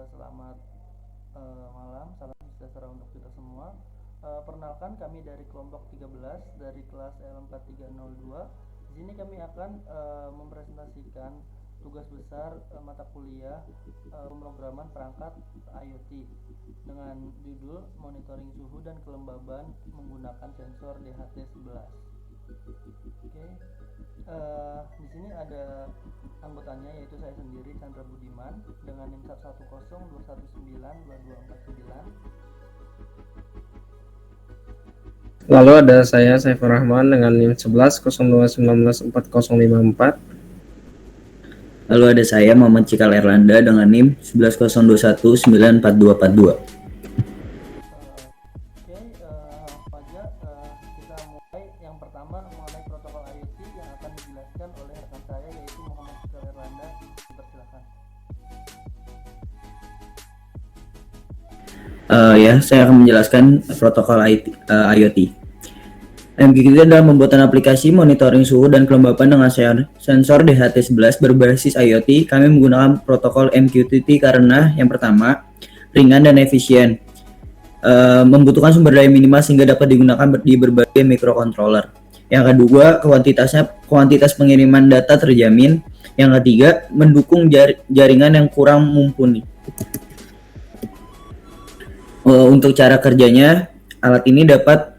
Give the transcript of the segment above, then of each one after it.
Selamat malam, salam sejahtera untuk kita semua. Perkenalkan, kami dari kelompok 13 dari kelas L4302. Di sini kami akan mempresentasikan tugas besar mata kuliah pemrograman perangkat IoT dengan judul monitoring suhu dan kelembaban menggunakan sensor DHT11. Oke. Di sini ada anggotanya, yaitu saya sendiri, Chandra Budiman, dengan NIM 11021922249. Lalu ada saya Saifur Rahman dengan NIM 1102191404. Lalu ada saya Muhammad Cikal Erlanda dengan NIM 1102194242. Langsung aja kita mulai. Yang pertama mengenai protokol IoT yang akan dijelaskan oleh rekan saya, yaitu Muhammad Cikal Erlanda. Dipersilakan. Saya akan menjelaskan protokol IoT. MQTT adalah pembuatan aplikasi monitoring suhu dan kelembapan dengan sensor DHT11 berbasis IoT. Kami menggunakan protokol MQTT karena yang pertama, ringan dan efisien, membutuhkan sumber daya minimal sehingga dapat digunakan di berbagai microcontroller. Yang kedua, kuantitas pengiriman data terjamin. Yang ketiga, mendukung jaringan yang kurang mumpuni. Untuk cara kerjanya, alat ini dapat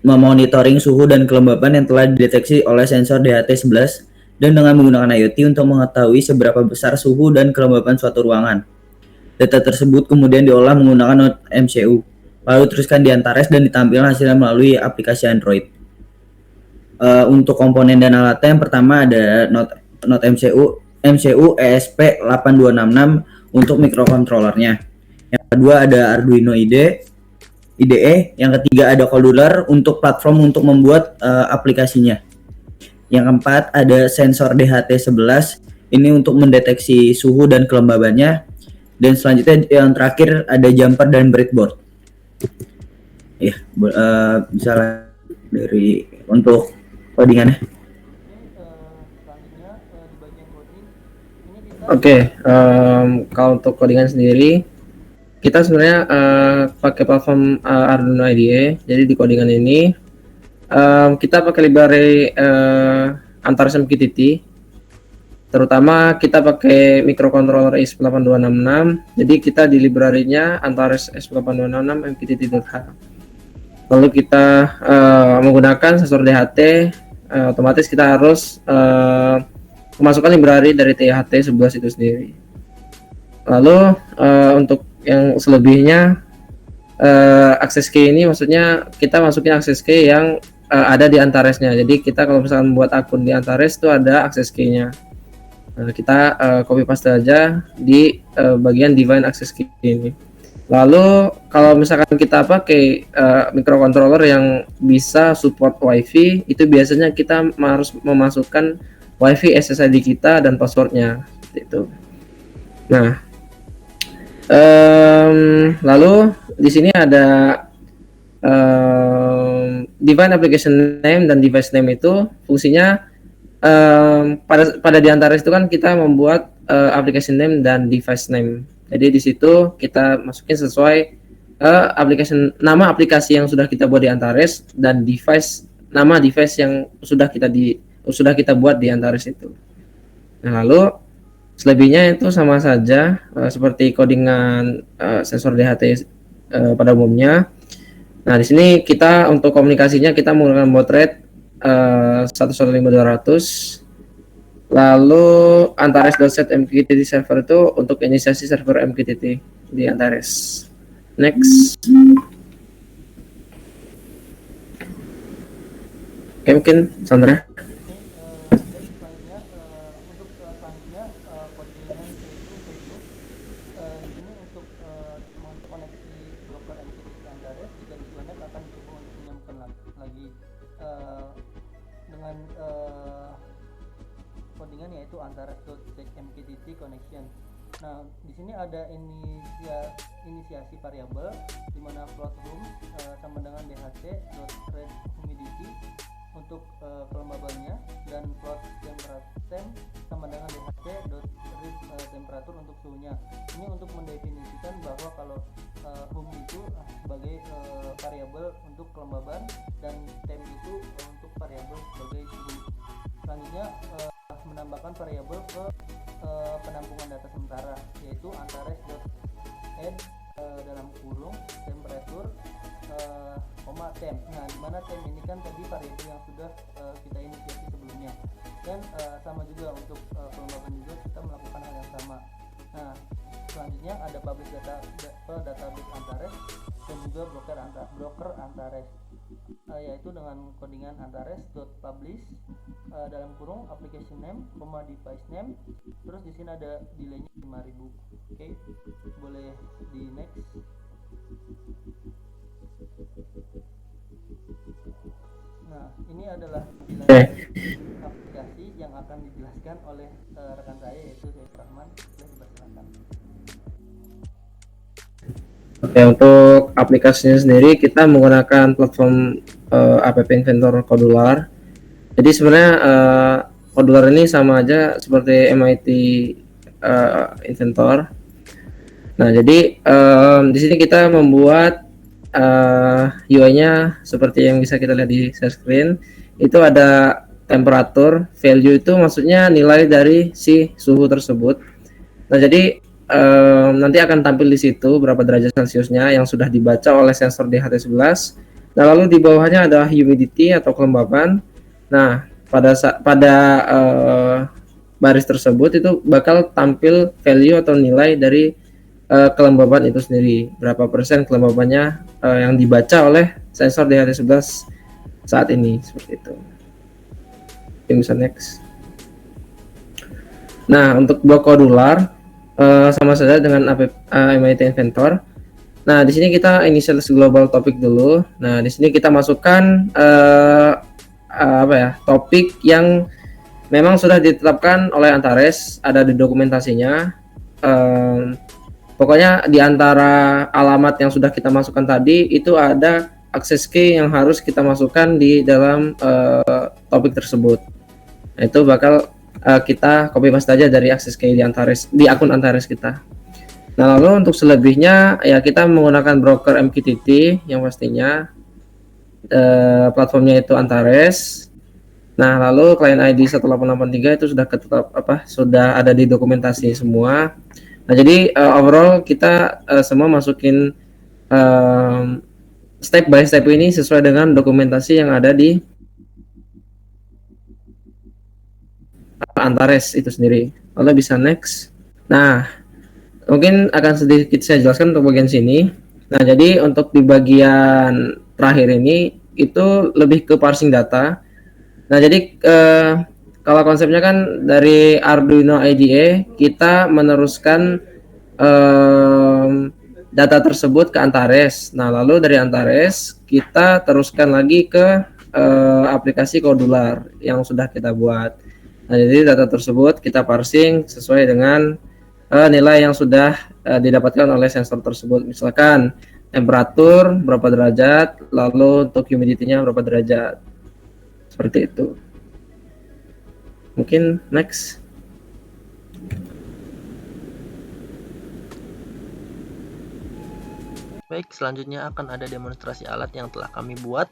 memonitoring suhu dan kelembapan yang telah dideteksi oleh sensor DHT11 dan dengan menggunakan IoT untuk mengetahui seberapa besar suhu dan kelembapan suatu ruangan. Data tersebut kemudian diolah menggunakan Node MCU, lalu teruskan di Antares dan ditampilkan hasilnya melalui aplikasi Android. Untuk komponen dan alatnya, yang pertama ada Node MCU ESP8266 untuk mikrokontrolernya. Yang kedua ada Arduino IDE. Yang ketiga ada Colular untuk platform untuk membuat aplikasinya. Yang keempat ada sensor DHT11, ini untuk mendeteksi suhu dan kelembabannya. Dan selanjutnya yang terakhir ada jumper dan breadboard. Ya, bisa dari untuk codingannya. Selanjutnya di bagian coding ini kita Kalau untuk codingan sendiri, kita sebenarnya pakai platform Arduino IDE. Jadi di codingan ini kita pakai library Antares MQTT. Terutama kita pakai microcontroller ESP8266. Jadi kita di library-nya Antares ESP8266 MQTT.h. Lalu kita menggunakan sensor DHT, otomatis kita harus memasukkan library dari THT11 itu sendiri. Lalu untuk yang selebihnya akses key ini, maksudnya kita masukin akses key yang ada di Antaresnya. Jadi kita kalau misalkan membuat akun di Antares itu ada akses key-nya. Kita copy paste aja di bagian define access key ini. Lalu kalau misalkan kita pakai microcontroller yang bisa support WiFi, itu biasanya kita harus memasukkan WiFi SSID kita dan passwordnya itu. Nah, lalu di sini ada define application name dan device name. Itu fungsinya pada di Antares itu kan kita membuat application name dan device name. Jadi di situ kita masukin sesuai nama aplikasi yang sudah kita buat di Antares dan nama device yang sudah kita buat di Antares itu. Nah, lalu selebihnya itu sama saja seperti codingan sensor DHT pada umumnya. Nah, di sini kita untuk komunikasinya kita menggunakan baud rate 115.200. Lalu Antares.set MQTT server itu untuk inisiasi server MQTT di Antares. Next. Oke, mungkin Sandra. Dengan codingan yaitu Antares.check MQTT connection. Nah, di sini ada inisiasi variabel di mana float room sama dengan DHT.read humidity untuk kelembabannya, dan float temperature sama dengan DHT.read temperatur untuk suhunya. Ini untuk mendefinisikan bahwa kalau hum itu sebagai variabel untuk kelembaban dan temp itu untuk variabel sebagai suhu. Selanjutnya menambahkan variabel ke penampungan data sementara, yaitu antares.add dalam kurung temperatur temp. Nah, dimana temp ini kan tadi variabel yang sudah kita inisiasi sebelumnya, dan sama juga untuk kelembaban juga kita melakukan hal yang sama. Nah, selanjutnya ada publish data ke database Antares dan juga broker Antares, yaitu dengan codingan antares.publish dalam kurung application name, device name, terus di sini ada delaynya 5000. Oke, boleh di next. Nah, ini adalah aplikasi yang akan dijelaskan oleh rekan saya, yaitu Syed Rahman. Silakan. Oke, untuk aplikasinya sendiri kita menggunakan platform App Inventor Codular. Jadi sebenarnya Codular ini sama aja seperti MIT Inventor. Nah, jadi di sini kita membuat UI-nya seperti yang bisa kita lihat di share screen. Itu ada temperatur, value itu maksudnya nilai dari si suhu tersebut. Nah, jadi nanti akan tampil di situ berapa derajat Celciusnya yang sudah dibaca oleh sensor DHT11. Nah, lalu di bawahnya ada humidity atau kelembaban. Nah, pada baris tersebut itu bakal tampil value atau nilai dari kelembaban itu sendiri, berapa persen kelembabannya yang dibaca oleh sensor DHT11 saat ini, seperti itu. Mungkin bisa next. Nah, untuk blok Codular sama saja dengan MIT Inventor. Nah, di sini kita initialize global topic dulu. Nah, di sini kita masukkan topik yang memang sudah ditetapkan oleh Antares, ada di dokumentasinya. Pokoknya di antara alamat yang sudah kita masukkan tadi itu ada access key yang harus kita masukkan di dalam topik tersebut. Nah, itu bakal kita copy paste aja dari access key di akun Antares kita. Nah, lalu untuk selebihnya ya kita menggunakan broker MQTT yang pastinya platformnya itu Antares. Nah, lalu client ID 1883 itu sudah ada di dokumentasi semua. Nah, jadi overall kita semua masukin step by step ini sesuai dengan dokumentasi yang ada di Antares itu sendiri. Lalu bisa next. Nah, mungkin akan sedikit saya jelaskan untuk bagian sini. Nah, jadi untuk di bagian terakhir ini itu lebih ke parsing data. Nah, jadi kalau konsepnya kan dari Arduino IDE kita meneruskan data tersebut ke Antares. Nah, lalu dari Antares kita teruskan lagi ke aplikasi Codular yang sudah kita buat. Nah, jadi data tersebut kita parsing sesuai dengan nilai yang sudah didapatkan oleh sensor tersebut. Misalkan temperatur berapa derajat, lalu untuk humidity-nya berapa derajat. Seperti itu. Mungkin next. Baik, selanjutnya akan ada demonstrasi alat yang telah kami buat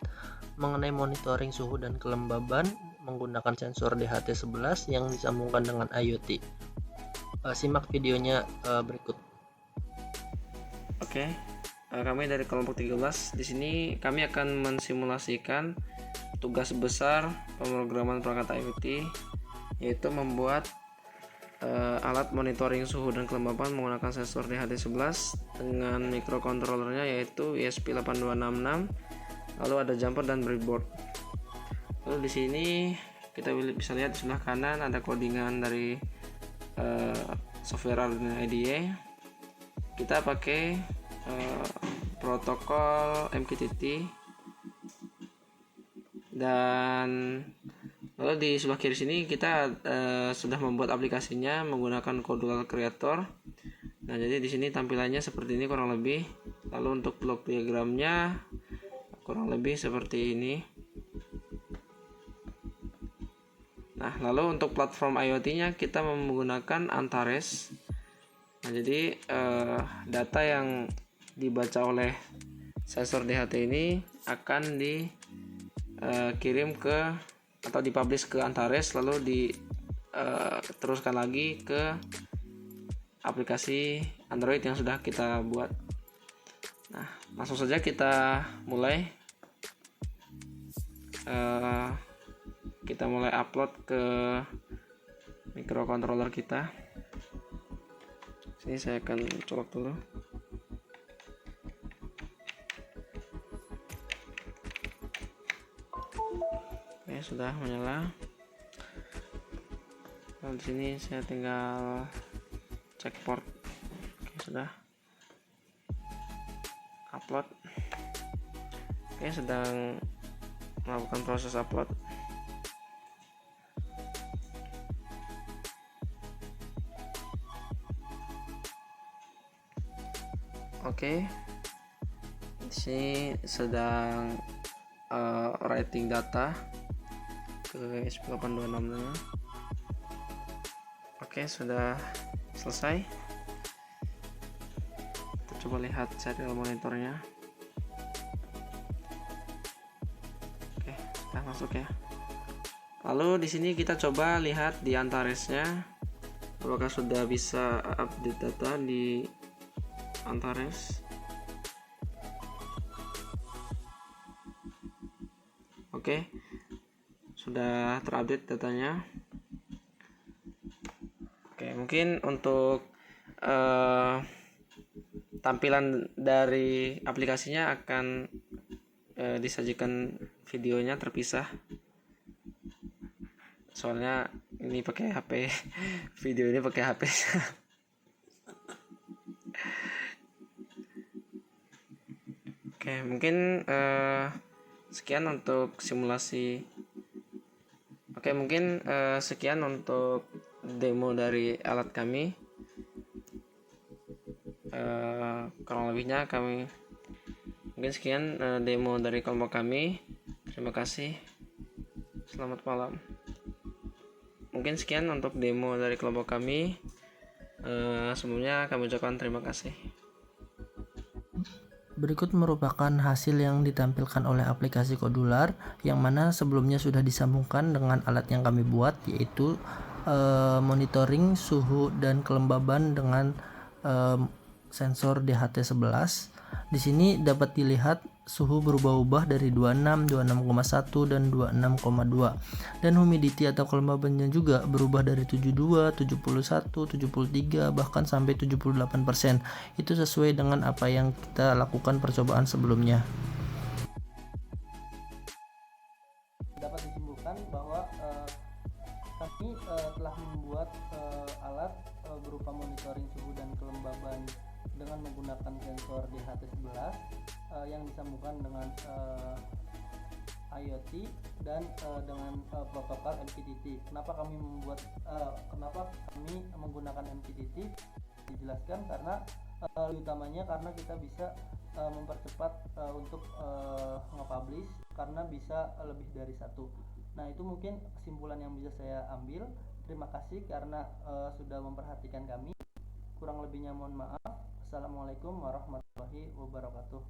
mengenai monitoring suhu dan kelembaban menggunakan sensor DHT11 yang disambungkan dengan IoT. Simak videonya berikut. Oke, kami dari kelompok 13. Di sini kami akan mensimulasikan tugas besar pemrograman perangkat IoT, yaitu membuat alat monitoring suhu dan kelembaban menggunakan sensor DHT11 dengan microcontrollernya yaitu ESP8266. Lalu ada jumper dan breadboard. Lalu di sini kita bisa lihat di sebelah kanan ada codingan dari software Arduino IDE. Kita pakai protokol MQTT, dan lalu di sebelah kiri sini kita sudah membuat aplikasinya menggunakan Codular Creator. Nah, jadi di sini tampilannya seperti ini kurang lebih. Lalu untuk blok diagramnya kurang lebih seperti ini. Nah, lalu untuk platform IoT-nya kita menggunakan Antares. Nah, jadi data yang dibaca oleh sensor DHT ini akan dikirim ke atau dipublish ke Antares, lalu diteruskan lagi ke aplikasi Android yang sudah kita buat. Nah, langsung saja kita mulai. Kita mulai upload ke microcontroller kita. Sini saya akan colok dulu. Oke, sudah menyala. Lalu di sini saya tinggal cek port. Oke, sudah upload. Oke, sedang melakukan proses upload. Oke, di sini sedang writing data ke ESP8265. Oke, sudah selesai. Kita coba lihat serial monitornya. Oke, sudah masuk ya. Lalu di sini kita coba lihat di Antaresnya, apakah sudah bisa update data di Antares. Oke, sudah terupdate datanya. Oke, mungkin untuk tampilan dari aplikasinya akan disajikan videonya terpisah. Soalnya ini pakai HP, video ini pakai HP. Oke, mungkin sekian untuk simulasi. Oke, mungkin sekian untuk demo dari alat kami. Kurang lebihnya mungkin sekian demo dari kelompok kami. Terima kasih. Selamat malam. Mungkin sekian untuk demo dari kelompok kami. Sebelumnya kami ucapkan terima kasih. Berikut merupakan hasil yang ditampilkan oleh aplikasi Kodular, yang mana sebelumnya sudah disambungkan dengan alat yang kami buat, yaitu monitoring suhu dan kelembaban dengan sensor DHT11. Di sini dapat dilihat suhu berubah-ubah dari 26, 26,1 dan 26,2. Dan humidity atau kelembabannya juga berubah dari 72, 71, 73 bahkan sampai 78%. Itu sesuai dengan apa yang kita lakukan percobaan sebelumnya. Dapat disimpulkan bahwa kami telah membuat alat berupa monitoring suhu dan kelembaban dengan menggunakan sensor DHT11 yang disambungkan dengan IoT dan dengan protokol MQTT. Kenapa kami menggunakan MQTT? Dijelaskan karena utamanya karena kita bisa mempercepat untuk nge-publish karena bisa lebih dari satu. Nah, itu mungkin kesimpulan yang bisa saya ambil. Terima kasih karena sudah memperhatikan kami. Kurang lebihnya mohon maaf. Assalamualaikum warahmatullahi wabarakatuh.